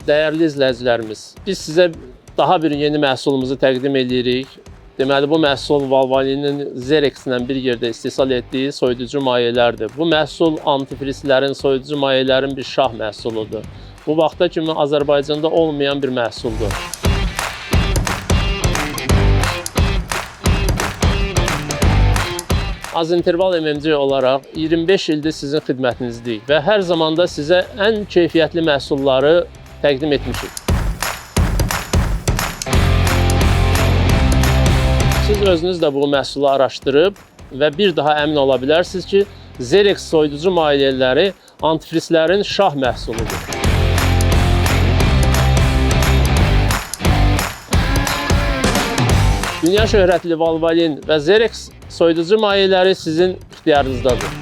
Dəyərli izləyicilərimiz, biz sizə daha bir yeni məhsulumuzu təqdim edirik. Deməli, bu məhsul Valvoline'in Zerex-lə bir yerdə istehsal etdiyi soyuducu mayelərdir. Bu məhsul antifrizlərin, soyuducu mayələrin bir şah məhsuludur. Bu vaxta kimi Azərbaycanda olmayan bir məhsuldur. Az interval MMC olaraq 25 ildir sizin xidmətinizdəyik və hər zamanda sizə ən keyfiyyətli məhsulları təqdim etmişik. Siz özünüz də bu məhsulu araşdırıb və bir daha əmin ola bilərsiniz ki, Zerex soyuducu mayeləri antifrizlərin şah məhsuludur. Dünya şöhrətli Valvoline və Zerex soyuducu mayeləri sizin ixtiyarınızdadır.